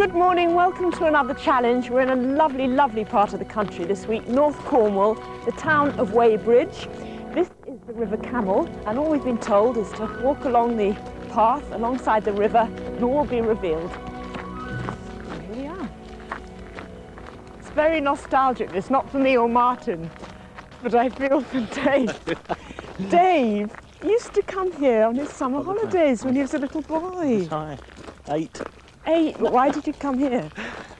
Good morning, welcome to another challenge. We're in a lovely, lovely part of the country this week, North Cornwall, the town of Weybridge. This is the River Camel, and all we've been told is to walk along the path alongside the river and all will be revealed. And here we are. It's very nostalgic. It's not for me or Martin, but I feel for Dave. Dave used to come here on his summer holidays when he was a little boy. Hi. 8. 8. Why did you come here?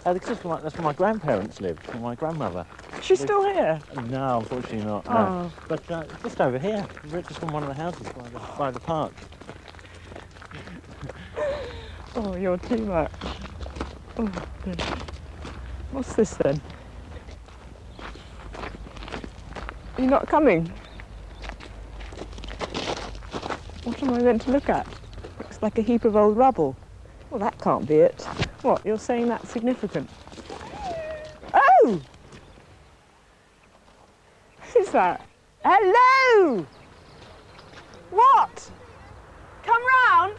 That's where my grandparents lived, and my grandmother. She's still here? No, unfortunately not. Oh. No. But just over here, just on one of the houses by the park. Oh, you're too much. Oh, good. What's this then? You're not coming? What am I meant to look at? Looks like a heap of old rubble. Well, that can't be it. What, you're saying that's significant? Oh! Who's that? Hello! What? Come round?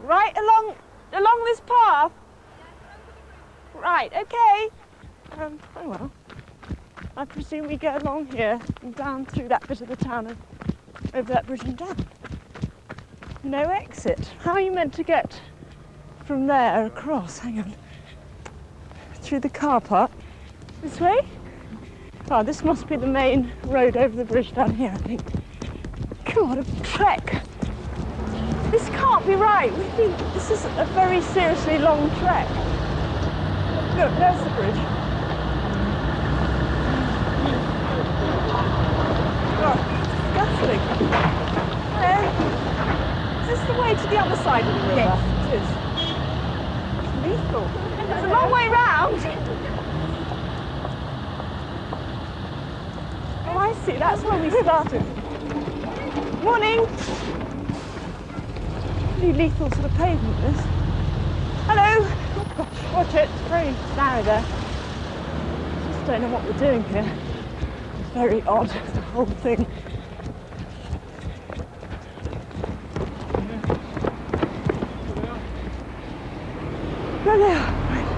Right along this path? Right, okay. Oh well. I presume we go along here and down through that bit of the town and over that bridge and down. No exit. How are you meant to get from there across? Hang on. Through the car park? This way? Oh, this must be the main road over the bridge down here, I think. God, what a trek. This can't be right. This is a very seriously long trek. Look, there's the bridge. Oh, disgusting. Hello. Is this the way to the other side of the river? Yes, it is. It's lethal. It's a long way round. Oh, I see. That's where we started. Morning. Pretty lethal sort of pavement, this. Hello. Oh, gosh, watch it. It's very narrow there. Just don't know what we're doing here. It's very odd, the whole thing. There they are. Right.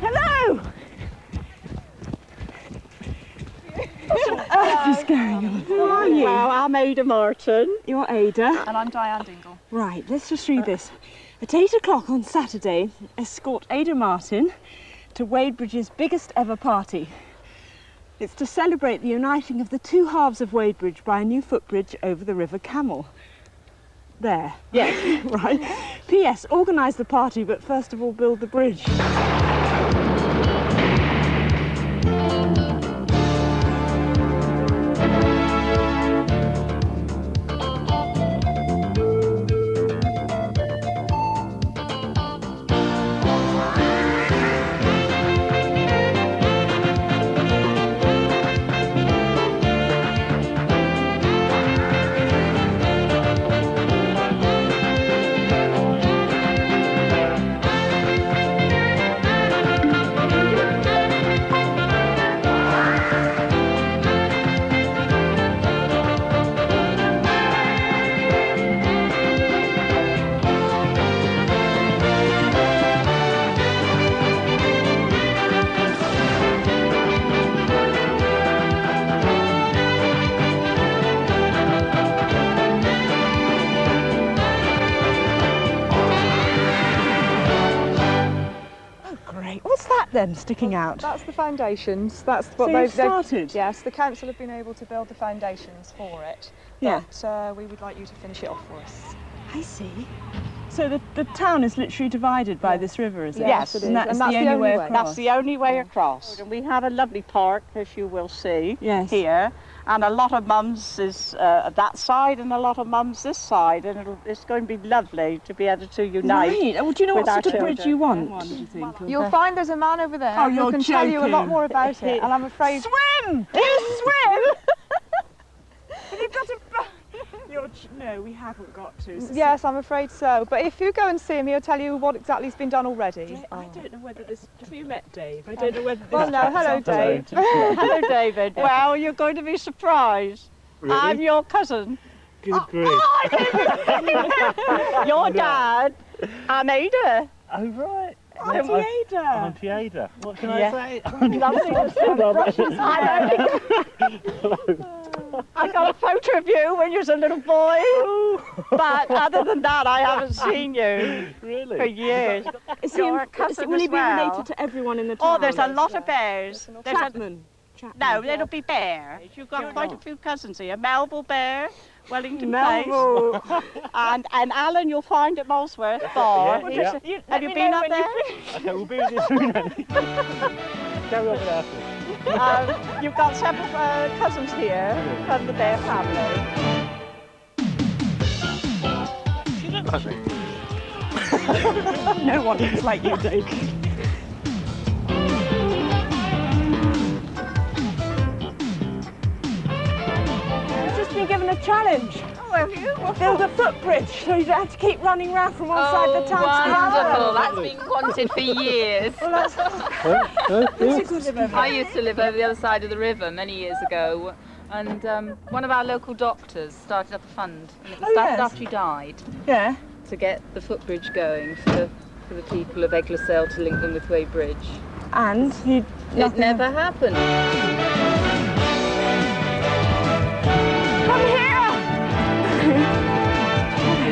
Hello! What on earth is going on? Who are you? Well, I'm Ada Martin. You're Ada. And I'm Diane Dingle. Right, let's just read this. At 8 o'clock on Saturday, escort Ada Martin to Weybridge's biggest ever party. It's to celebrate the uniting of the two halves of Weybridge by a new footbridge over the River Camel. There. Yes. Right. P.S. Organise the party, but first of all build the bridge. What's that then sticking out? That's the foundations. That's what So they've you've started? Yes, the council have been able to build the foundations for it. Yeah. But we would like you to finish it off for us. I see. So the town is literally divided by this river, is it? Yes, it is. And that's, And that's the the only only way way. across? That's the only way across. And we have a lovely park, as you will see, Yes. here. And a lot of mums is that side and a lot of mums this side. And it's going to be lovely to be able to unite. Right. Well, do you know what with our sort of bridge children. you want, do you think? You'll find there's a man over there Oh, who you're can tell you a lot joking. more about it. And I'm afraid... Swim! Do you swim? Have you got a... No, we haven't got to. Yes, I'm afraid so. But if you go and see him, he'll tell you what exactly has been done already. I don't know whether this... Have you met Dave? I don't know whether this... Well, no, hello, Dave. Hello, David. Well, you're going to be surprised. Really? I'm your cousin. Good grief. Your dad, I'm Ada. Oh, right. Auntie Ada. Auntie Ada. What can Yeah. I say? I got a photo of you when you was a little boy. But other than that, I haven't seen you for Really? years. You're a cousin will he as be well. related to everyone in the town? Oh, there's a lot of bears. There's a, Chapman. no, it'll be bear. You've got quite a few cousins here. Melville Bear, Wellington Melville. Place. And Alan you'll find at Molesworth Bar. Yeah, yeah. Have you been up there? Okay, we'll be with you soon, Annie. Carry on with our You've got several cousins here from the Bear family. You look like me. No one looks like you, Dave. You've just been given a challenge. Oh, have you? Build a footbridge so you don't have to keep running around from one side of the town to the other. Wonderful. That's been wanted for years. I used to live over the other side of the river many years ago, and one of our local doctors started up a fund, and it was started after he died, Yeah. to get the footbridge going for the people of Eglosale to link them with Weybridge. And you. It never happened. Come here!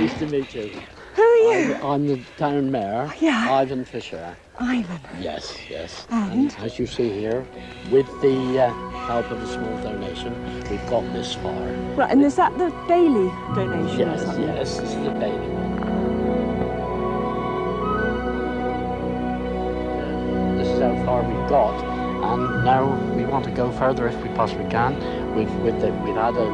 Nice to meet you. Who are you? I'm the town mayor, Yeah. Ivan Fisher. Ivan. Yes, yes. And? As you see here, with the help of a small donation, we've got this far. Right, and is that the daily donation or Yes, something? yes, this is the daily one. This is how far we've got, and now we want to go further if we possibly can. We've had a donation.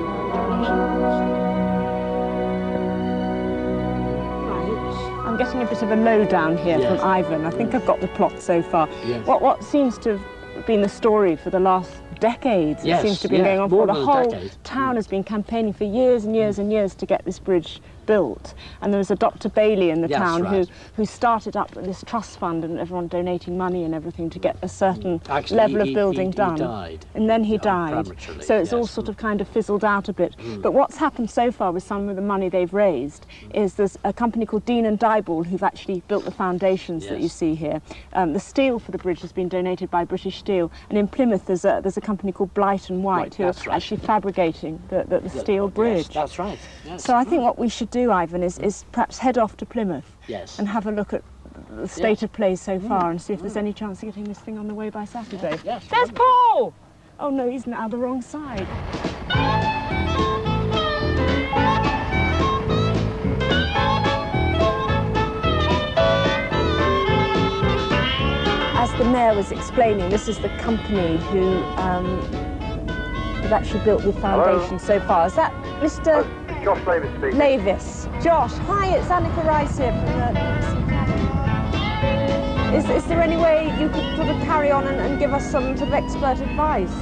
I'm getting a bit of a lowdown here Yes. from Ivan. I think I've got the plot so far. Yes. What seems to have been the story for the last decades, Yes, it seems to be yeah, going on more for the than a whole decade. town has been campaigning for years and years and years to get this bridge built. And there was a Dr. Bailey in the Yes, town right. who started up this trust fund and everyone donating money and everything to get a certain Actually, level of he building done. died. And then he He died. died prematurely, So it's all yes. sort of kind of fizzled out a bit. But what's happened so far with some of the money they've raised is there's a company called Dean and Dyball who've actually built the foundations that Yes. you see here. The steel for the bridge has been donated by British Steel, and in Plymouth there's a company called Blight and White Right, who are that's right. actually fabricating the steel Yes, bridge. that's right. Yes. So I think what we should do, Ivan, is perhaps head off to Plymouth Yes. and have a look at the state of play so far and see if there's any chance of getting this thing on the way by Saturday. Yes. There's Paul! Oh no, he's now the wrong side. As the mayor was explaining, this is the company who have actually built the foundation so far. Is that Mr. Josh Davis speaking. Lavis? Josh, hi, it's Annika Rice here from the BBC Academy. Is there any way you could sort of carry on and give us some sort of expert advice?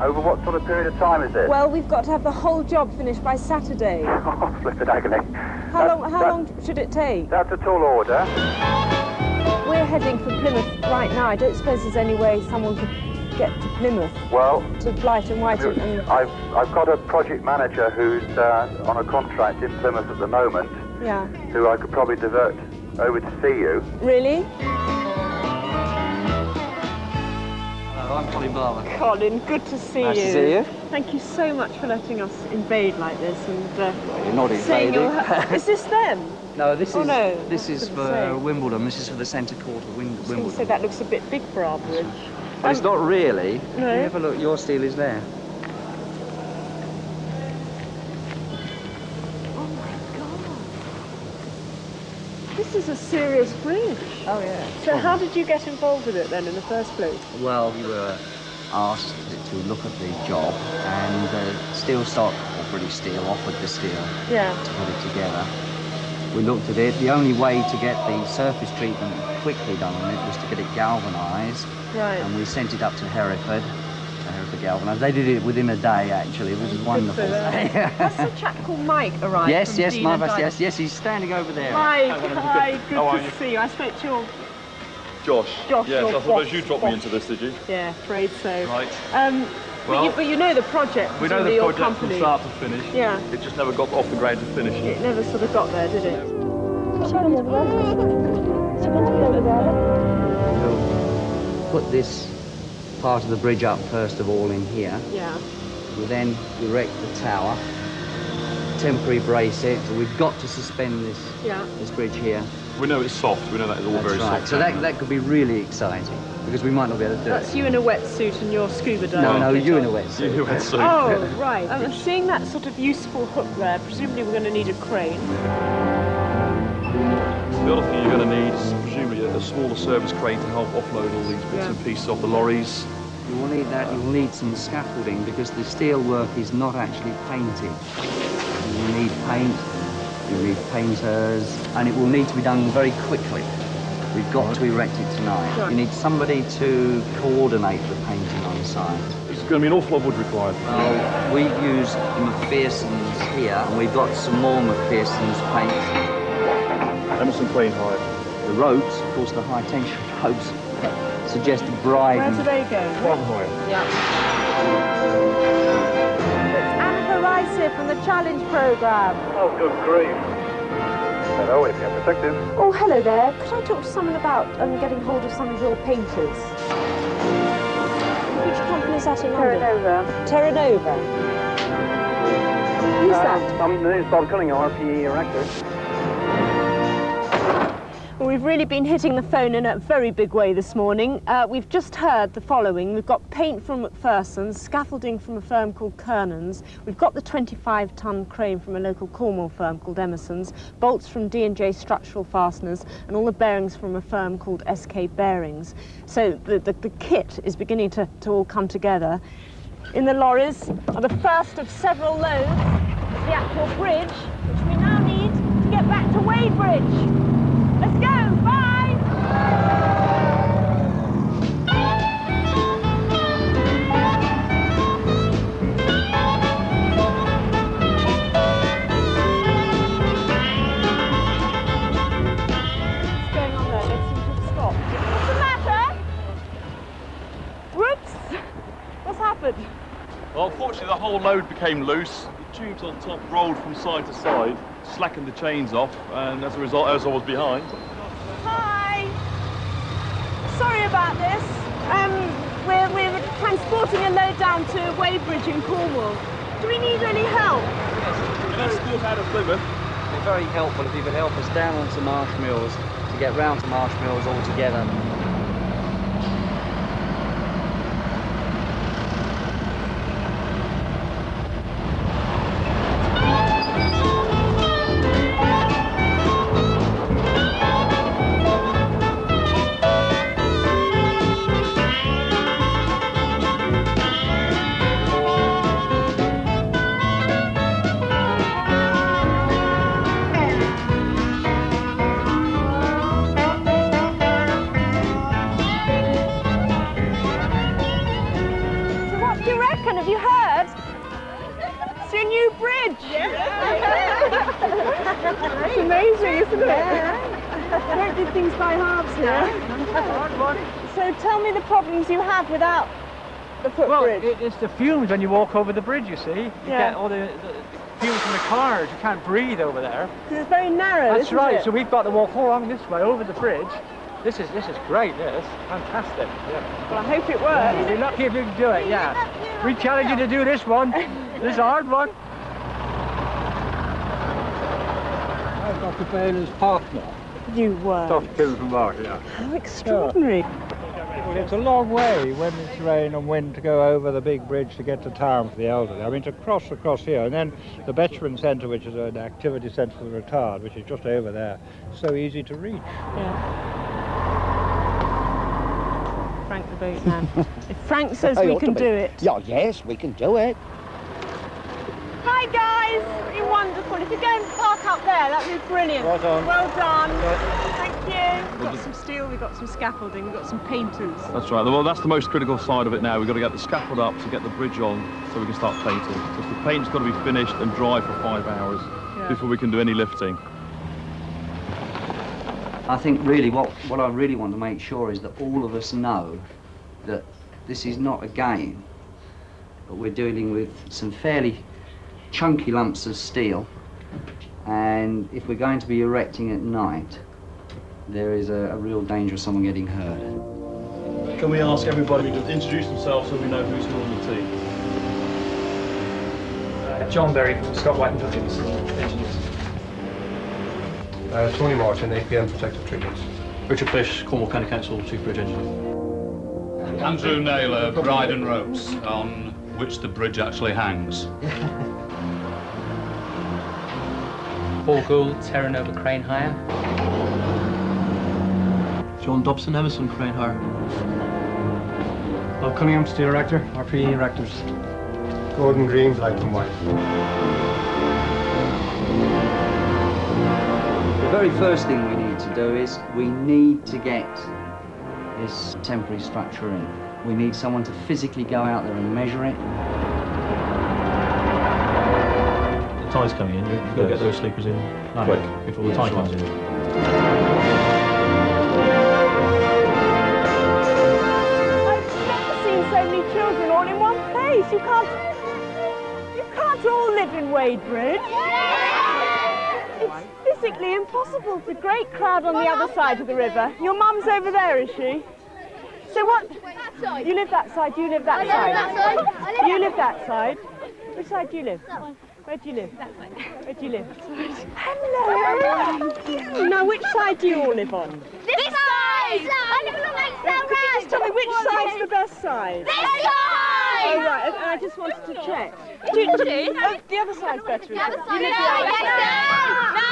Over what sort of period of time is it? Well, we've got to have the whole job finished by Saturday. Oh, flippin' agony. How long should it take? That's a tall order. We're heading for Plymouth right now. I don't suppose there's any way someone could get to Plymouth, Well, to Blight and White and I've got a project manager who's on a contract in Plymouth at the moment, yeah. who I could probably divert over to see you. Really? Hello, I'm Colin Barber. Colin, good to see Nice you. to see you. Thank you so much for letting us invade like this and You're not seeing invading. your... Is this them? No, this Oh, is no, this I is was for gonna say. Wimbledon. This is for the centre court of I was going to say Wimbledon. that looks a bit big for our bridge. But it's not really. No. You have a look. Your steel is there. Oh my God. This is a serious bridge. Oh yeah. So how did you get involved with it then in the first place? Well, we were asked to look at the job, and Steel Stock, or British Steel, offered the steel Yeah. to put it together. We looked at it. The only way to get the surface treatment quickly done on it was to get it galvanised, Right. and we sent it up to Hereford. Galvanised. They did it within a day. Actually, it was wonderful. Has a chap called Mike arrived? Yes, from yes, Dean and marvellous. Dyball? Yes, he's standing over there. Mike, hi, good to see you. I spoke to your... Josh. Josh, Yes, your I suppose boss. you dropped me into this, did you? Yeah, afraid so. Right. But you know the project. We know the your project company. from start to finish. Yeah. It just never got off the ground to finish it. It never sort of got there, did it? We'll put this part of the bridge up first of all in here. Yeah. We'll then erect the tower, temporary brace it. So we've got to suspend this bridge here. We know it's soft. We know that is all very soft. So that could be really exciting because we might not be able to do That's it. you in a wetsuit and your scuba diving. No, kit you on. in a wetsuit. You wetsuit. Oh, right. I'm seeing that sort of useful hook there. Presumably we're going to need a crane. The other thing you're going to need is presumably a smaller service crane to help offload all these bits and pieces off the lorries. You will need that. You will need some scaffolding because the steel work is not actually painted. You will need paint. You will need painters, and it will need to be done very quickly. We've got to erect it tonight. Right. You need somebody to coordinate the painting on site. It's going to be an awful lot of wood required. Well, we use McPherson's here, and we've got some more McPherson's paint. Emerson Crane hire. The ropes, of course, the high tension ropes, suggest a bride. Where do they go? Farm hire. Yeah. It's Anna Parisi from the Challenge Programme. Oh, good grief. Hello, APM Protective. Oh, hello there. Could I talk to someone about getting hold of some of your painters? Which company is that in London? Terra Nova. Who's that? My name's Bob Cunningham, RPE Erector. Well, we've really been hitting the phone in a very big way this morning. We've just heard the following. We've got paint from McPherson's, scaffolding from a firm called Kernan's. We've got the 25-ton crane from a local Cornwall firm called Emerson's, bolts from D&J Structural Fasteners, and all the bearings from a firm called SK Bearings. So the kit is beginning to all come together. In the lorries are the first of several loads of the actual bridge, which we now need to get back to Wadebridge. Let's go, bye! What's going on there? They seem to have stopped. What's the matter? Whoops! What's happened? Well, unfortunately, the whole load became loose. The tubes on top rolled from side to side, slackened the chains off, and as a result, as I was behind. Hi! Sorry about this. We're transporting a load down to Wadebridge in Cornwall. Do we need any help? An escort out of Plymouth. It's very helpful if you could help us down onto Marshmills to get round to Marshmills altogether. Have you heard? It's your new bridge. It's amazing, isn't it? I don't do things by halves here. So tell me the problems you have without the footbridge. Well, it's the fumes when you walk over the bridge, you see. You get all the fumes from the cars. You can't breathe over there. It's very narrow, That's isn't right. it? So we've got to walk all along this way over the bridge. This is great, this. Fantastic. Yeah. Well, I hope it works. You'll be lucky if you can do it, yeah. We challenge you to do this one. This is a hard one. I'm Dr. Bailey's partner. You were. Dr. Tim from Mark, yeah. How extraordinary. Well, it's a long way when it's rain and wind to go over the big bridge to get to town for the elderly. I mean, to cross across here, and then the Betchman Centre, which is an activity centre for the retired, which is just over there, so easy to reach. Yeah. Frank the boatman. If Frank says we can do it. Yeah, yes, we can do it. Hi guys, you're wonderful. If you go and park up there, that'd be brilliant. Well done. Well done. Thank you. We've got some steel, we've got some scaffolding, we've got some painters. That's right. Well, that's the most critical side of it now. We've got to get the scaffold up to get the bridge on so we can start painting. Because the paint's got to be finished and dry for 5 hours before we can do any lifting. I think really what I really want to make sure is that all of us know that this is not a game. but we're dealing with some fairly chunky lumps of steel, and if we're going to be erecting at night, there is a real danger of someone getting hurt. Can we ask everybody to introduce themselves so we know who's who on the team? John Berry from Scott White and Duckins, engineers. Tony Martin, APM Protective Treatments. Richard Fish, Cornwall County Council, Chief Bridge Engineer. Andrew Naylor, Bryden Ropes, on which the bridge actually hangs. Paul Gould, Terra Nova Crane Hire. John Dobson, Emerson Crane Hire. Bob Cunningham, Steel Erector, RPE Erectors. Gordon Green, Black and White. The very first thing we need to do is we need to get this temporary structure in. We need someone to physically go out there and measure it. The tide's coming in, you've got to get those sleepers in now, quick before the tide comes in. So many children all in one place. You can't all live in Wadebridge. It's physically impossible. It's a great crowd on the other side of the river. Your mum's over there, is she? So what? You live that side, you live that side. You live that side. Which side do you live? That one. Where do you live? That way. Where do you live? Hello! Now, which side do you all live on? This side! I live along Lakesdale Could you just tell me which side's the best side? This side! Oh, right, and I just wanted to check. The other side's better, isn't it? The other side. No!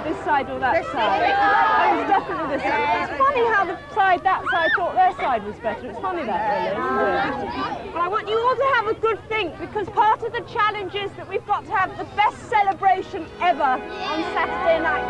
This side or that side? Oh, it's definitely this side. It's funny how that side thought their side was better. It's funny that, really, isn't it? But I want you all to have a good think, because part of the challenge is that we've got to have the best celebration ever on Saturday night.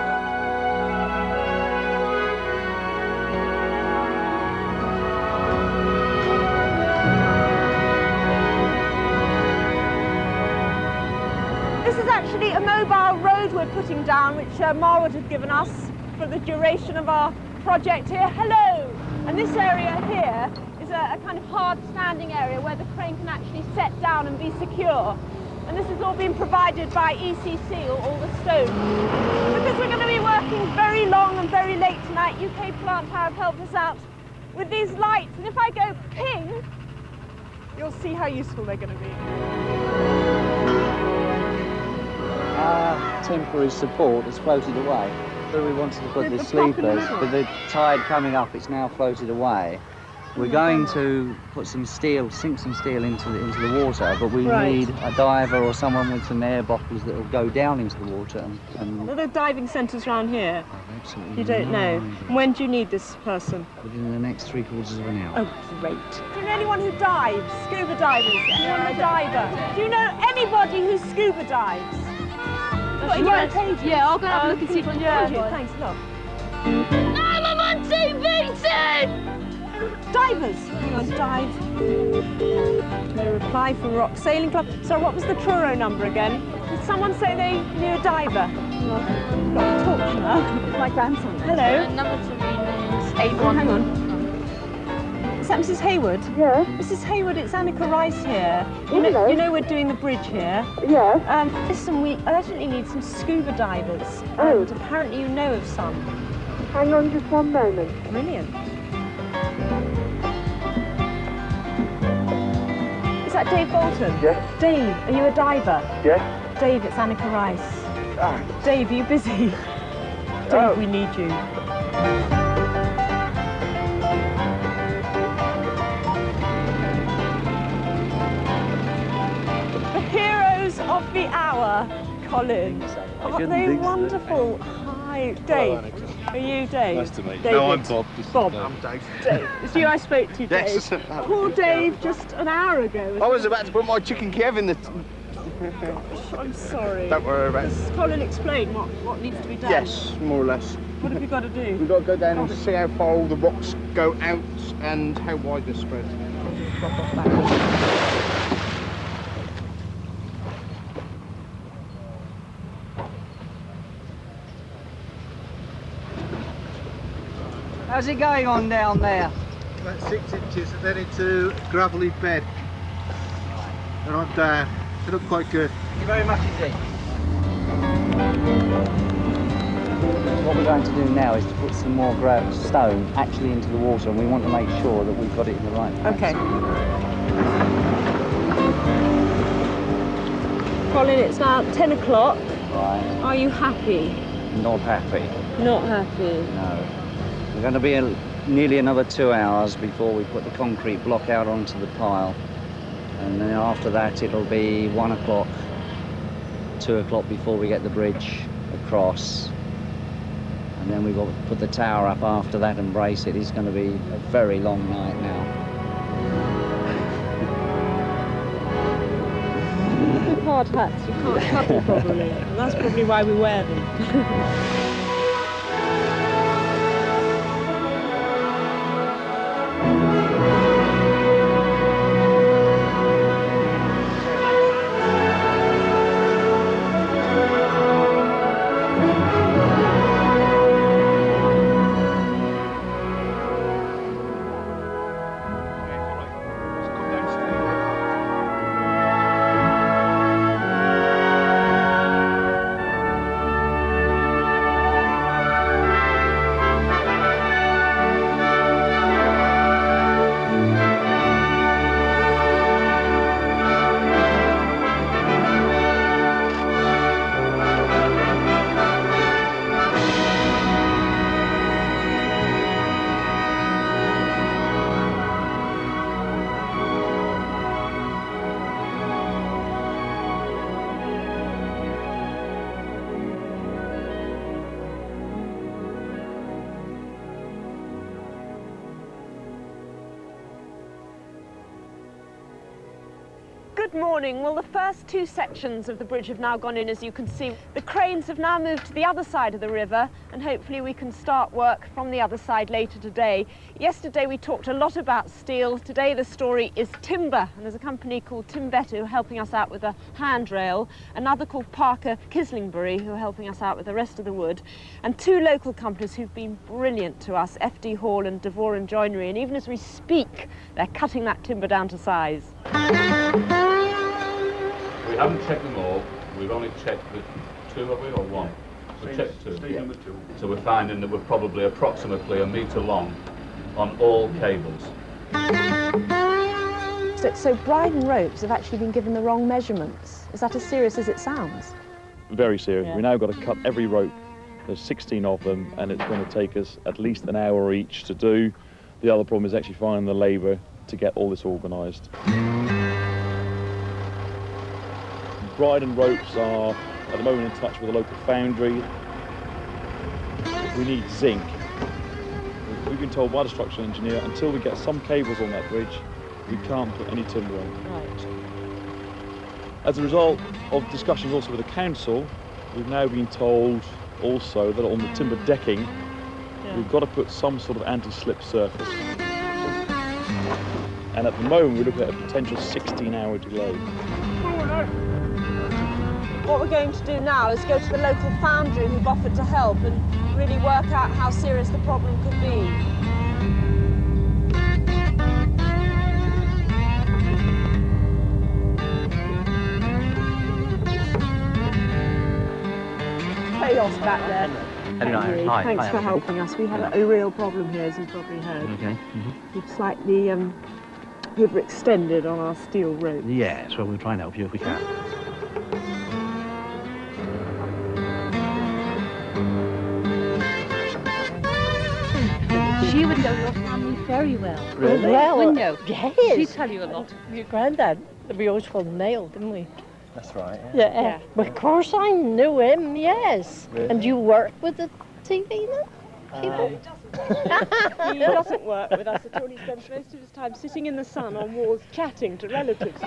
This is actually a mobile road we're putting down, which Marwood had given us for the duration of our project here. Hello! And this area here is a kind of hard standing area where the crane can actually set down and be secure. And this has all been provided by ECC, all the stone. Because we're going to be working very long and very late tonight, UK Plant Power have helped us out with these lights. And if I go ping, you'll see how useful they're going to be. Our temporary support has floated away. So we wanted to put the sleepers, with the tide coming up, it's now floated away. We're going to put some steel, sink some steel into the water, but we need a diver or someone with some air bottles that will go down into the water. Are there diving centres around here? Absolutely. You don't know. When do you need this person? Within the next 3/4 of an hour. Oh, great. Do you know anyone who dives? Scuba divers? Anyone a diver? Do you know anybody who scuba dives? Yeah, I'll go have a look and see if I can find you. Thanks a lot. I'm on TV! Divers! Hang on, dive. No reply from Rock Sailing Club. Sorry, what was the Truro number again? Did someone say they knew a diver? Well, got to talk to her. My grandson. Hello. Number to me is 81. Hang on. Is that Mrs. Hayward? Yeah. Mrs. Hayward, it's Annika Rice here. You know we're doing the bridge here. Yeah. Listen, we urgently need some scuba divers. And apparently you know of some. Hang on just one moment. Brilliant. Is that Dave Bolton? Yes. Dave, are you a diver? Yes. Dave, it's Annika Rice. Dave, are you busy? Dave, we need you. Of the hour, Colin. Aren't they wonderful? Hi, Dave. Are you Dave? Nice to meet you. David. No, I'm Bob. Bob. I'm Dave. Dave. It's you I spoke to, Dave. Yes. Poor Dave just an hour ago. I was about to put my chicken Kev in the... Gosh, I'm sorry. Don't worry about it. Does Colin explain what needs to be done? Yes, more or less. What have you got to do? We've got to go down and see how far all the rocks go out and how wide they're spread. How's it going on down there? About 6 inches and then into gravelly bed. And I'm down. They look quite good. Thank you very much indeed. What we're going to do now is to put some more stone actually into the water, and we want to make sure that we've got it in the right place. Okay. Colin, it's now 10 o'clock. Right. Are you happy? Not happy. Not happy. No. We're going to be nearly another 2 hours before we put the concrete block out onto the pile. And then after that it'll be 1 o'clock, 2 o'clock before we get the bridge across. And then we've got to put the tower up after that and brace it. It's going to be a very long night now. With hard hats, you can't cuddle properly. And that's probably why we wear them. Good morning. Well, the first two sections of the bridge have now gone in, as you can see. The cranes have now moved to the other side of the river, and hopefully we can start work from the other side later today. Yesterday we talked a lot about steel. Today the story is timber, and there's a company called Timbetu helping us out with a handrail, another called Parker Kislingbury who are helping us out with the rest of the wood, and two local companies who've been brilliant to us, FD Hall and Devore and Joinery, and even as we speak they're cutting that timber down to size. We haven't checked them all. We've only checked the two, have we, or one? We've checked two. Number 2. So we're finding that we're probably approximately a metre long on all cables. So Bryden ropes have actually been given the wrong measurements. Is that as serious as it sounds? Very serious. Yeah. We now got to cut every rope. There's 16 of them, and it's going to take us at least an hour each to do. The other problem is actually finding the labour to get all this organised. Bryden ropes are at the moment in touch with a local foundry. We need zinc. We've been told by the structural engineer, until we get some cables on that bridge, we can't put any timber on. Right. As a result of discussions also with the council, we've now been told also that on the timber decking, we've got to put some sort of anti-slip surface. And at the moment, we're looking at a potential 16-hour delay. What we're going to do now is go to the local foundry who've offered to help and really work out how serious the problem could be. Chaos back there. Hi. Thanks for helping us. We had a real problem here, as you've probably heard. Okay. We've slightly overextended on our steel rope. Yes, well, we'll try and help you if we can. She would know your family very well. Really? Well, wouldn't you? Yes. She'd tell you a lot. Your granddad, we always called him Neil, didn't we? That's right. Yeah. Well, of course I knew him, yes. Really? And you worked with the TV then? He doesn't work with us at all. He spends most of his time sitting in the sun on walls chatting to relatives.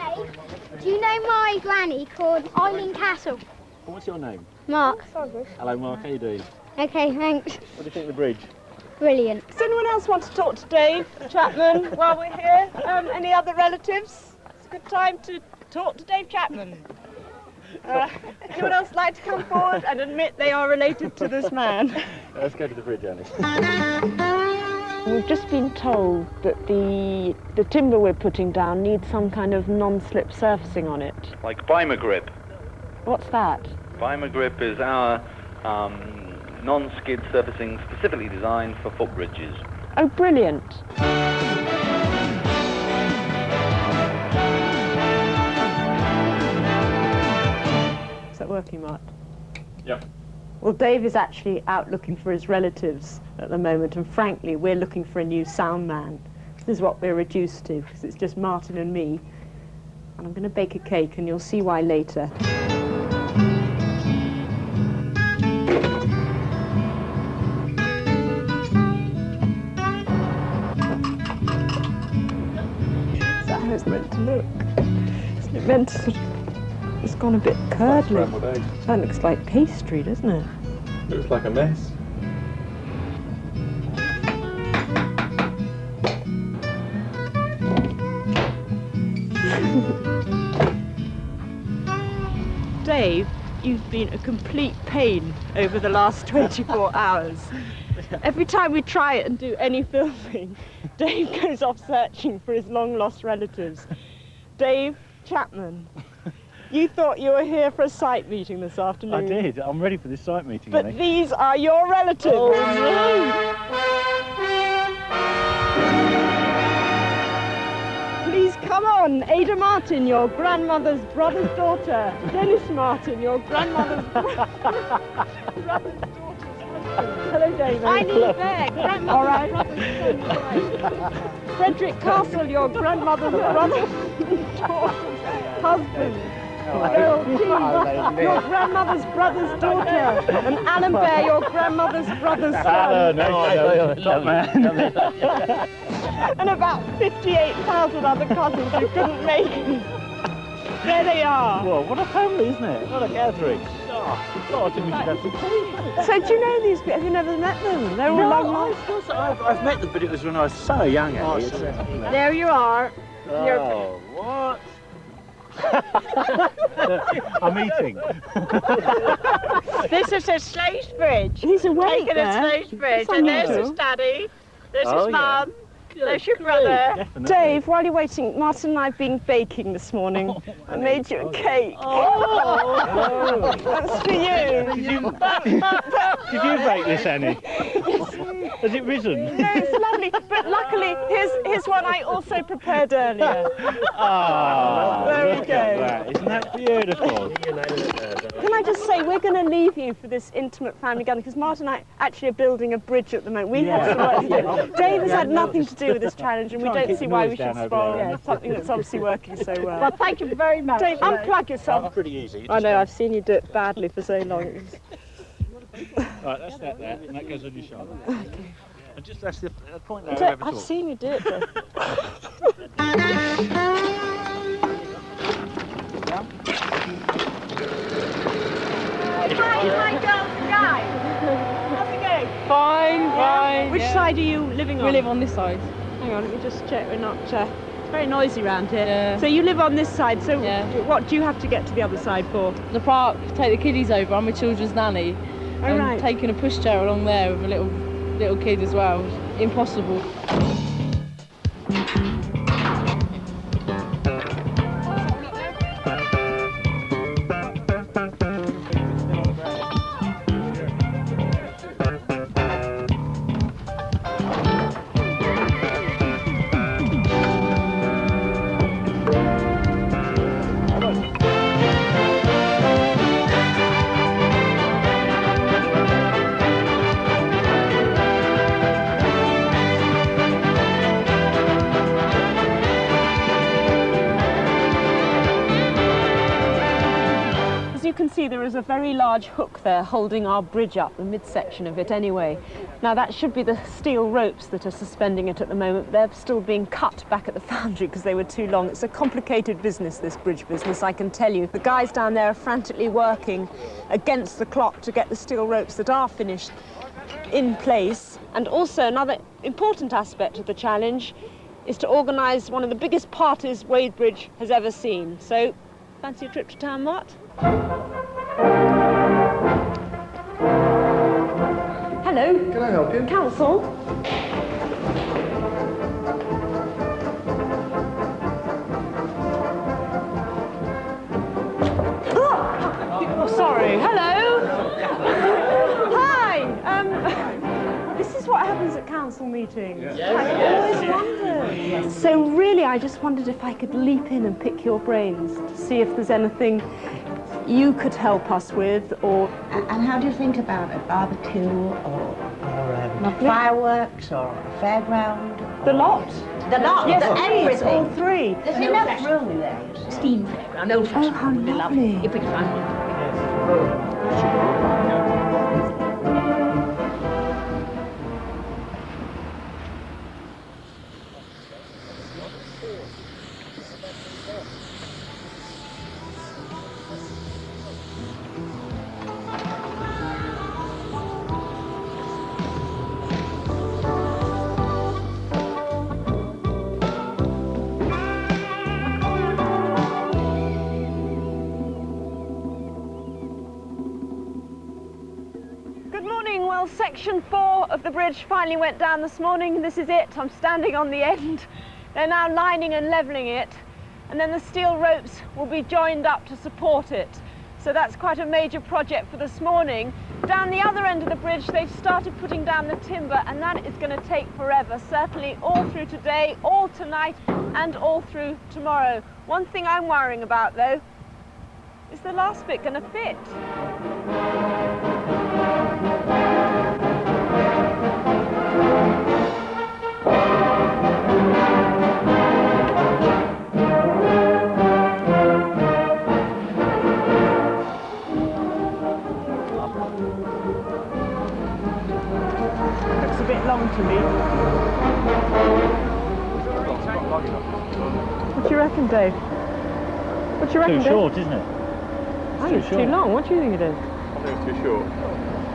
Do you know my granny called Eileen Castle? What's your name? Mark. Hello, Mark. How you doing? Okay, thanks. What do you think of the bridge? Brilliant. Does anyone else want to talk to Dave Chapman while we're here? Any other relatives? It's a good time to talk to Dave Chapman. Anyone else like to come forward and admit they are related to this man? Let's go to the bridge, Annie. We've just been told that the timber we're putting down needs some kind of non-slip surfacing on it. Like Bimagrip. What's that? Bimagrip is our non-skid surfacing specifically designed for footbridges. Oh, brilliant. Is that working, Mark? Yep. Well, Dave is actually out looking for his relatives at the moment, and frankly, we're looking for a new sound man. This is what we're reduced to, because it's just Martin and me. And I'm going to bake a cake, and you'll see why later. Is that how it's meant to look? Isn't it meant to sort of... It's gone a bit curdly. That looks like pastry, doesn't it? Looks like a mess. Dave, you've been a complete pain over the last 24 hours. Every time we try it and do any filming, Dave goes off searching for his long-lost relatives. Dave Chapman. You thought you were here for a site meeting this afternoon. I did. I'm ready for this site meeting, But Annie. these are your relatives. Oh, no. Please come on. Ada Martin, your grandmother's brother's daughter. Dennis Martin, your grandmother's brother's daughter's husband. Hello, David. I need Bear, grandmother's brother's son. Frederick Castle, your grandmother's brother's daughter's husband. Beryl T, your grandmother's brother's daughter, and Alan Bear, your grandmother's brother's son. Top man. And about 58,000 other cousins who couldn't make it. There they are. Well, what a family, isn't it? What a gathering. Oh, God, I think we should have some tea. So do you know these people? Have you never met them? They're all long lost. I've met them, but it was when I was so young, Annie. There you are. Oh, what? I'm eating. This is his Slate Bridge. He's awake Taken at there. Slate Bridge. That's And there's unusual. his daddy. There's Oh, his yeah. mum. There's your brother. Dave, while you're waiting, Martin and I have been baking this morning. I made you a cake. Oh. That's for you. Did you bake this, Annie? Has it risen? No, it's lovely. But luckily, here's one I also prepared earlier. Ah, There we look at go. that. Isn't that beautiful? Can I just say, we're going to leave you for this intimate family gathering, because Martin and I actually are building a bridge at the moment. We have some work to do. Dave has had nothing to do with this challenge, and we Try and don't keep see the why noise we should down over spoil there. something that's obviously working so well. Well, thank you very much. Dave, unplug yourself. Pretty easy. I know, I've seen you do it badly for so long. Right, that's that there, and that goes on your shoulder. Okay. And just that's the point there. So, I've seen you do it, though. Hi, girls and guys. How's it going? Fine, fine. Which side are you living on? We live on this side. Hang on, let me just check we're not... it's very noisy around here. Yeah. So you live on this side, so Yeah. what do you have to get to the other side for? The park, take the kiddies over. I'm a children's nanny. Oh, and right. taking a pushchair along there with a little kid as well. Impossible. can see, there is a very large hook there holding our bridge up, the midsection of it anyway. Now that should be the steel ropes that are suspending it at the moment. They're still being cut back at the foundry because they were too long. It's a complicated business, this bridge business, I can tell you. The guys down there are frantically working against the clock to get the steel ropes that are finished in place. And also another important aspect of the challenge is to organise one of the biggest parties Wadebridge has ever seen. So, fancy a trip to town, Mart? Hello. Can I help you? Council. Oh, sorry. Hello. Hi. This is what happens at council meetings. I always wondered. So really, I just wondered if I could leap in and pick your brains to see if there's anything you could help us with, or... And how do you think about a barbecue or fireworks or a fairground? The lot. The lot, yes, everything. All three. There's enough room there. Steam fairground, old fashioned. Oh, how lovely. If we can find one. Section 4 of the bridge finally went down this morning. This is it. I'm standing on the end. They're now lining and levelling it, and then the steel ropes will be joined up to support it. So that's quite a major project for this morning. Down the other end of the bridge, they've started putting down the timber, and that is going to take forever, certainly all through today, all tonight, and all through tomorrow. One thing I'm worrying about, though, is the last bit going to fit? Looks a bit long to me. What do you reckon, Dave? What do you reckon, Too Dave? short, isn't it? I think it's too long. What do you think it is? I think it's too short.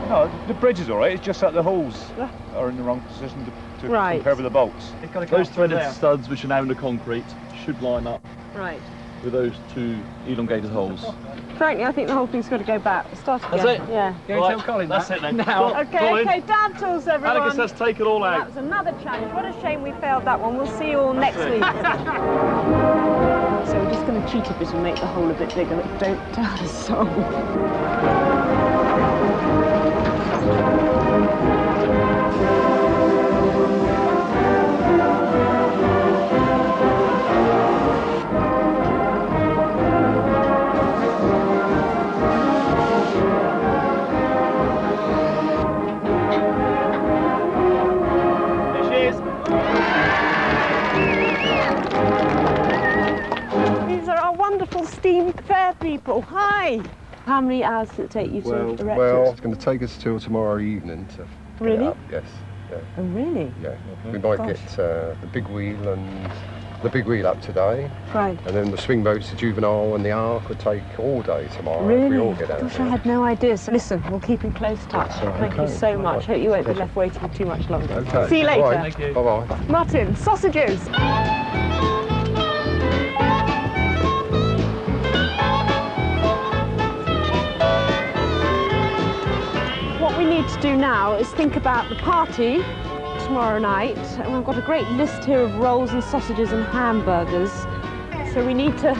No, the bridge is all right. It's just that the holes are in the wrong position to compare with the bolts. Those threaded studs, which are now in the concrete, should line up with those two elongated holes. Frankly, I think the whole thing's got to go back. Start again. That's it? Yeah. Go and tell Colin that's it then. Now. Okay, down tools, everyone. Atticus, let's take it all out. That was another challenge. What a shame we failed that one. We'll see you all next week. So we're just going to cheat a bit and make the hole a bit bigger. Don't tell us so. Steam fair people. Hi. How many hours does it take you to erect it? Well, it's going to take us till tomorrow evening to get it up. Yes. Yeah. Oh, really? Yeah. We might get the big wheel and the big wheel up today. Right. And then the swing boats, the Juvenile and the Ark would take all day tomorrow really? if we all get out. Gosh, I had no idea. So listen, we'll keep in close touch. Thank you so much. Hope you won't be left waiting too much longer. Okay. See you later. Right. Thank you. Bye-bye. Martin, sausages. What we need to do now is think about the party tomorrow night, and we've got a great list here of rolls and sausages and hamburgers. So we need to,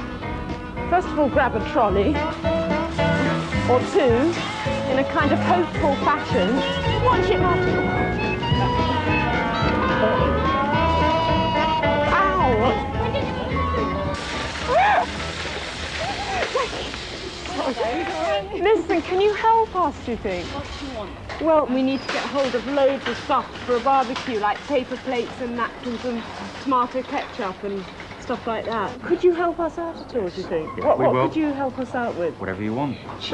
first of all, grab a trolley or two in a kind of hopeful fashion. Watch it, Martin. Ow! Listen, can you help us, do you think? What do you want? Well, we need to get hold of loads of stuff for a barbecue, like paper plates and napkins and tomato ketchup and stuff like that. Could you help us out at all, do you think? Yeah, what we will. could you help us out with? Whatever you want. Is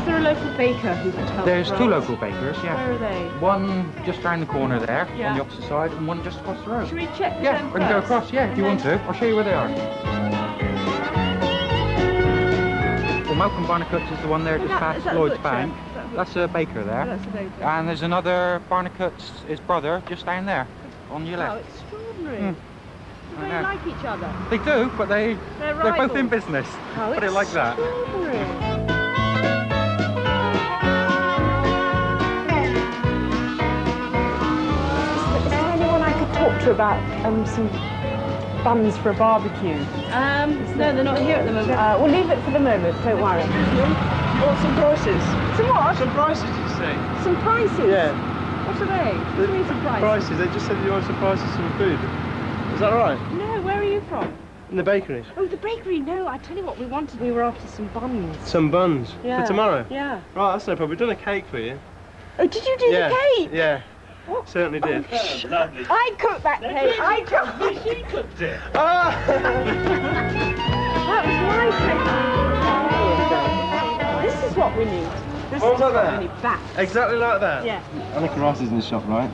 there a local baker who could help There's us? 2 local bakers, yeah. Where are they? One just round the corner there, Yeah. on the opposite side, and one just across the road. Should we check Yeah, them we can go first? across, yeah, if you want to. I'll show you where they are. Well, Malcolm Barnicut's is the one there Oh, just that- is past that a Lloyd's butcher? Bank. Is that a That's a baker there. Oh, that's a baker. And there's another Barnicut's, his brother, just down there, on your How left. extraordinary. Mm. Do I they know. like each other? They do, but they're both in rivals. business. How Put it like that. extraordinary. Is there anyone I could talk to about some buns for a barbecue? No, they're not here at the moment. We'll leave it for the moment, don't worry. You want some prices? Some what? Some prices, you say? Some prices? Yeah. What are they? What do you mean some prices? Prices, they just said you want some prices for food. Is that right? No, where are you from? In the bakery. Oh, the bakery. No, I tell you what we wanted. We were after some buns. Some buns? Yeah. For tomorrow? Yeah. Right, that's no problem. We've done a cake for you. Oh, did you do yeah. the cake? Yeah. Certainly did. Lovely. I cooked that cake. I cooked it. She cooked it. That was my cake. This is what we need. This What is was what that? we need. Back. Exactly like that? Yeah. Annika Ross is in the shop, right?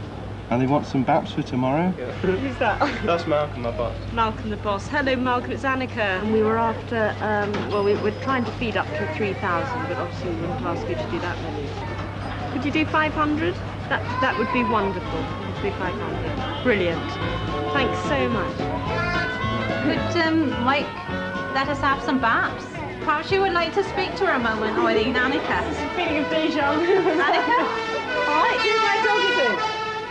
And they want some baps for tomorrow? Who's that? That's Malcolm, my boss. Malcolm the boss. Hello, Malcolm. It's Annika. And we were after, well, we're trying to feed up to 3,000, but obviously we wouldn't ask you to do that many. Could you do 500? That would be wonderful. It would be 500. Brilliant. Thanks so much. Could Mike let us have some baps? Perhaps you would like to speak to her a moment, Eileen. Annika. Feeling of deja vu. Annika. All right, who's my talking to?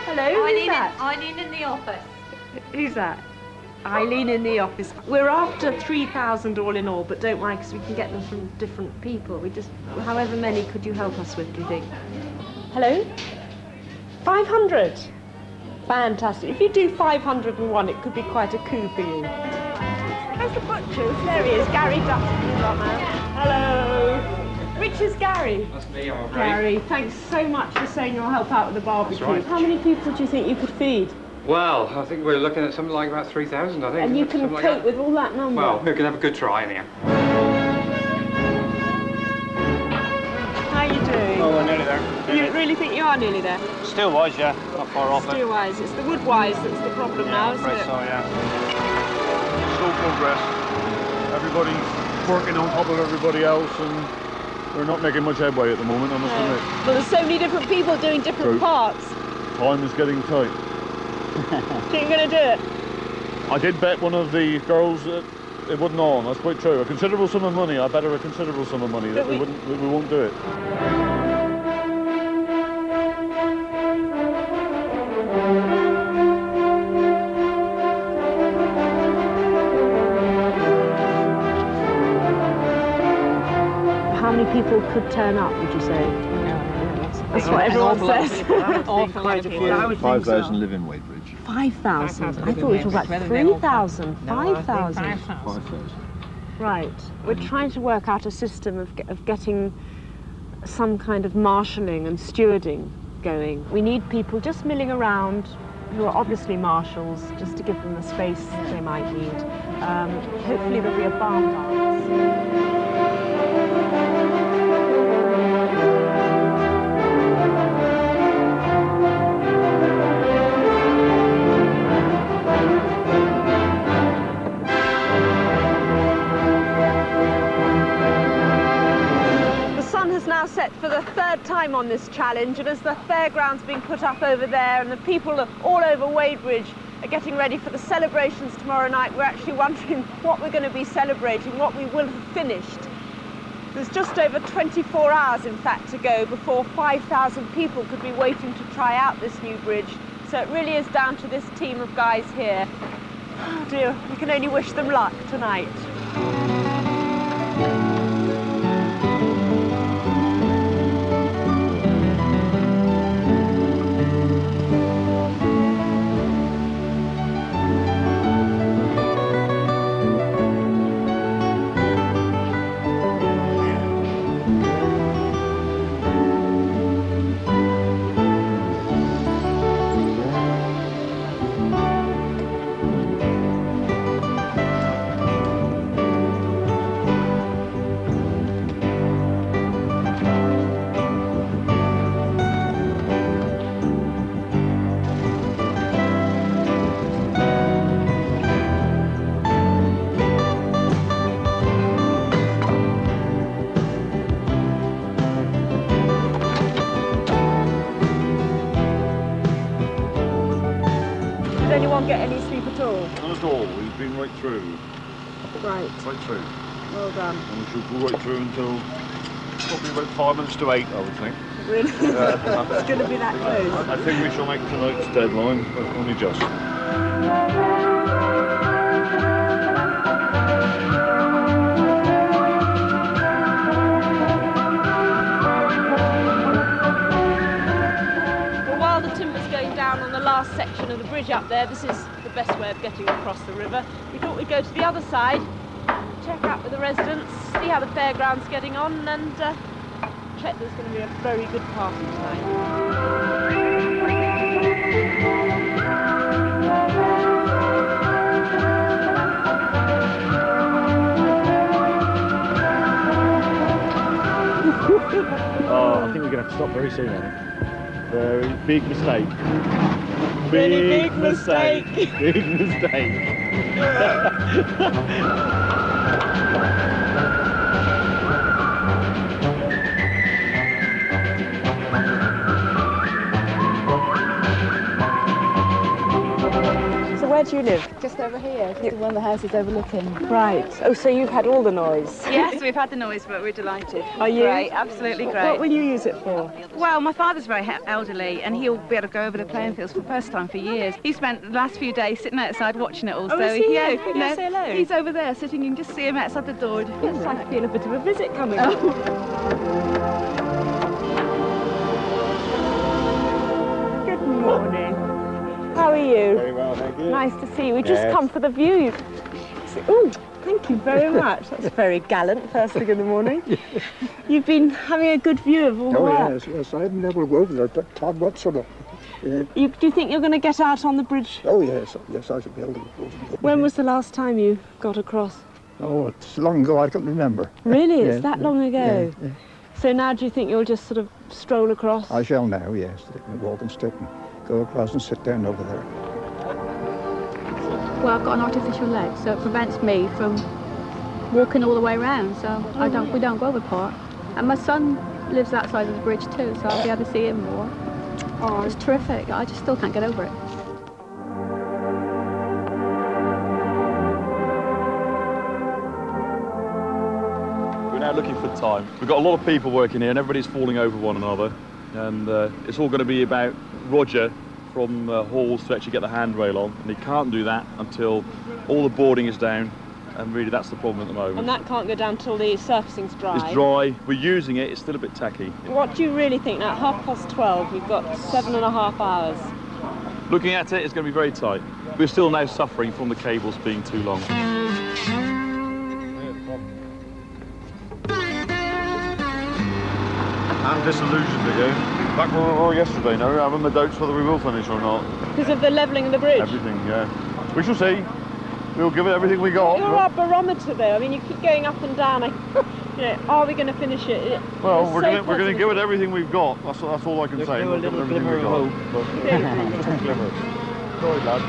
Hello, who's that? Eileen in the office. Who's that? Eileen in the office. We're after 3,000 all in all, but don't worry, because we can get them from different people. We just, however many could you help us with, do you think? Hello? 500? Fantastic. If you do 501, it could be quite a coup for you. Where's the butcher? There he is, Gary Dutton. Hello. Which is Gary? That's me, I'm afraid. Gary, thanks so much for saying you'll help out with the barbecue. That's right. How many people do you think you could feed? Well, I think we're looking at something like about 3,000, I think. And you can Something like cope that. with all that number? Well, we can have a good try in here. How are you doing? Oh, we're nearly there. You really think you are nearly there? Still wise, yeah. Not far off it. Steel wise. It's the wood wise that's the problem now, isn't it? So, yeah. Slow progress. Everybody's working on top of everybody else, and we're not making much headway at the moment, I must admit. Well, there's so many different people doing different True. parts. Time is getting tight. Think you're going to do it? I did bet one of the girls that it wasn't on. That's quite true. A considerable sum of money. I bet her a considerable sum of money that we won't do it. How many people could turn up, would you say? That's what everyone says. Quite a few. 5,000 live in Wadebridge. 5,000? I thought we were talking about 3,000, 5,000. 5,000. Right. We're trying to work out a system of getting some kind of marshalling and stewarding going. We need people just milling around who are obviously marshals, just to give them the space they might need. Hopefully there'll be a barn dance. Now set for the third time on this challenge, and as the fairground's being put up over there and the people all over Wadebridge are getting ready for the celebrations tomorrow night, we're actually wondering what we're going to be celebrating, what we will have finished. There's just over 24 hours, in fact, to go before 5,000 people could be waiting to try out this new bridge, so it really is down to this team of guys here. Oh dear, we can only wish them luck tonight. Did anyone get any sleep at all? Not at all. We've been right through. Right. Right through. Well done. And we should go right through until probably about 5 minutes to 8, I would think. Really? It's going to be that close. I think we shall make tonight's deadline, but only just. Well, while the timber's going down on the last section of the bridge up there, this is the best way of getting across the river. We thought we'd go to the other side, check out with the residents, see how the fairground's getting on, and check there's going to be a very good party tonight. Oh, I think we're going to have to stop very soon, I think. Very big mistake. Really big mistake. Big mistake. So where do you live? Just over here, just one of the houses overlooking. Right. Oh, so you've had all the noise? Yes, we've had the noise, but we're delighted. Are you? Great, absolutely great. What will you use it for? Well, my father's very elderly, and he'll be able to go over the playing fields for the first time for years. He spent the last few days sitting outside watching it all. Oh, so is he? yeah, Can you go say hello? he's over there sitting. You can just see him outside the door. Yes, I feel a bit of a visit coming. Good morning. How are you? Very well, thank you. Nice to see you. We just Yes. come for the view. Oh, thank you very much. That's very gallant, first thing in the morning. You've been having a good view of all the work. yes, I've never go over there, but Todd Watson. Do you think you're going to get out on the bridge? Oh, yes, I should be able to go. When was the last time you got across? Oh, it's long ago, I can't remember. Really? It's Yeah, that long ago? yeah. So now do you think you'll just sort of stroll across? I shall now, yes. Take my walking stick and go across and sit down over there. Well, I've got an artificial leg, so it prevents me from walking all the way around. So we don't go over part. And my son lives that side of the bridge too, so I'll be able to see him more. Oh, it's terrific. I just still can't get over it. We're now looking for time. We've got a lot of people working here and everybody's falling over one another. And it's all going to be about Roger from Halls to actually get the handrail on. And he can't do that until all the boarding is down. And really that's the problem at the moment. And that can't go down till the surfacing's dry. It's dry, we're using it, it's still a bit tacky. What do you really think now? 12:30, you've got 7.5 hours. Looking at it, it's going to be very tight. We're still now suffering from the cables being too long. I'm disillusioned again. Back where we were yesterday now, having the doubts whether we will finish or not. Because of the levelling of the bridge? Everything, yeah. We shall see. We'll give it everything we got. You're our barometer though. I mean, you keep going up and down. You know, are we going to finish it? Well, It's we're so going to positive. give it everything we've got. That's all I can say. no We'll give it little everything glimmer we of got. hope. But just a glimmer. Sorry, lad.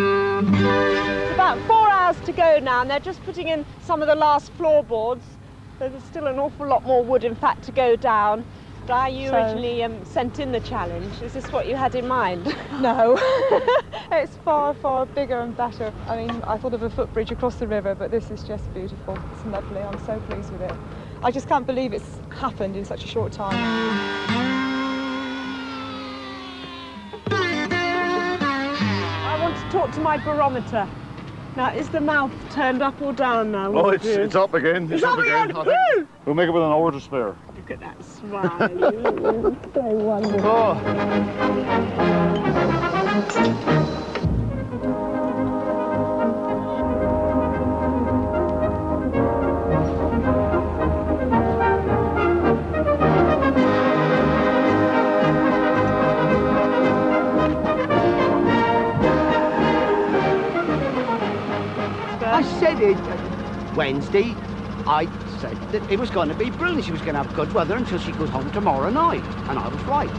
It's about 4 hours to go now, and they're just putting in some of the last floorboards. So there's still an awful lot more wood, in fact, to go down. Di, you originally sent in the challenge. Is this what you had in mind? No, it's far, far bigger and better. I mean, I thought of a footbridge across the river, but this is just beautiful. It's lovely. I'm so pleased with it. I just can't believe it's happened in such a short time. I want to talk to my barometer. Now, is the mouth turned up or down now? Oh, it's up again. It's up again. I think we'll make it with an hour to spare. Look at that smile. So wonderful. Oh. I said it Wednesday. I said that it was going to be brilliant. She was going to have good weather until she goes home tomorrow night, and I was right.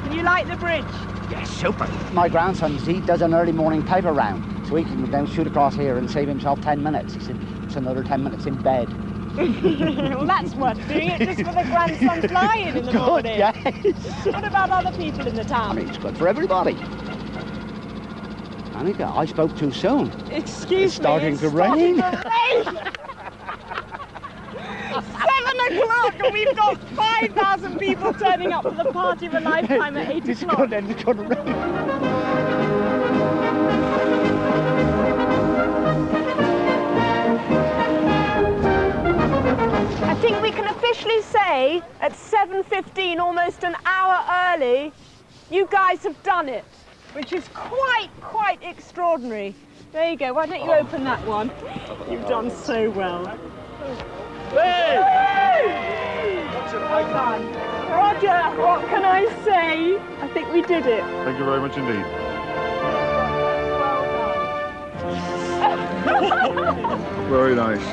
Can you like the bridge? Yes, super. My grandson, he does an early morning paper round, so he can go down, shoot across here and save himself 10 minutes. He said, perhaps another 10 minutes in bed. Well, that's worth doing it just for the grandson flying in the morning. Yes. What about other people in the town? I mean, it's good for everybody. Annika, I spoke too soon. Excuse It's starting me. to rain. 7 o'clock and we've got 5,000 people turning up for the party of a lifetime at 8 It's o'clock. good and it's going to rain. I think we can officially say at 7:15, almost an hour early, you guys have done it, which is quite extraordinary. There you go. Why don't you open that one? You've done so well. Hey! Well done. Roger, what can I say? I think we did it. Thank you very much indeed. Very nice.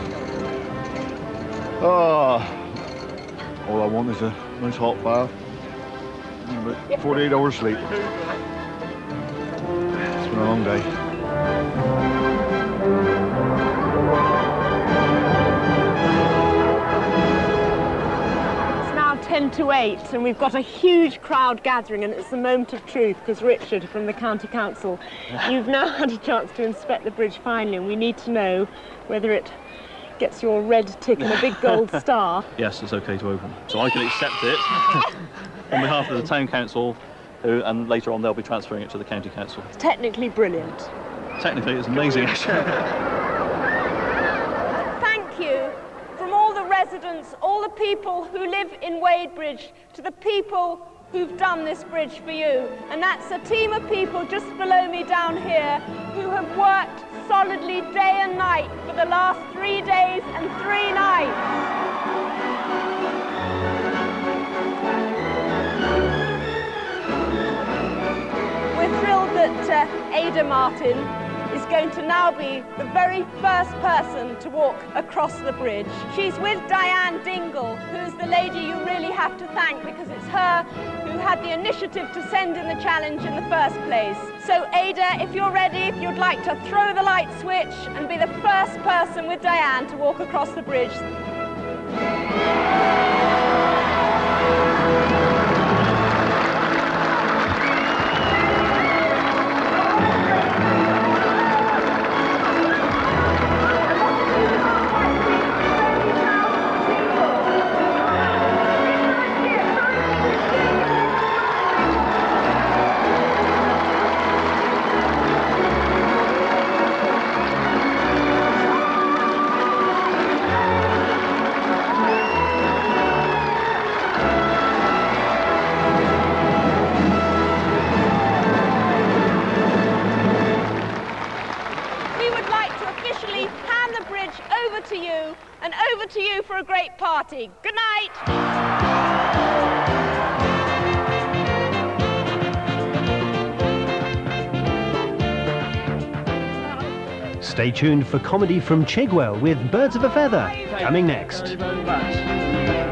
Oh, all I want is a nice hot bath and about 48 hours sleep. It's been a long day. It's now 10 to 8 and we've got a huge crowd gathering, and it's the moment of truth because Richard from the County Council, you've now had a chance to inspect the bridge finally, and we need to know whether it gets your red tick and a big gold star. Yes, it's okay to open. So I can accept it on behalf of the Town Council, and later on they'll be transferring it to the County Council. It's technically brilliant. Technically, it's amazing, actually. Thank you from all the residents, all the people who live in Wadebridge, to the people who've done this bridge for you. And that's a team of people just below me down here who have worked solidly day and night for the last 3 days and 3 nights. We're thrilled that Ada Martin is going to now be the very first person to walk across the bridge. She's with Diane Dingle, who's the lady you really have to thank because it's her who had the initiative to send in the challenge in the first place. So Ada, if you're ready, if you'd like to throw the light switch and be the first person with Diane to walk across the bridge. To you for a great party. Good night. Stay tuned for comedy from Chigwell with Birds of a Feather, coming next. Very much.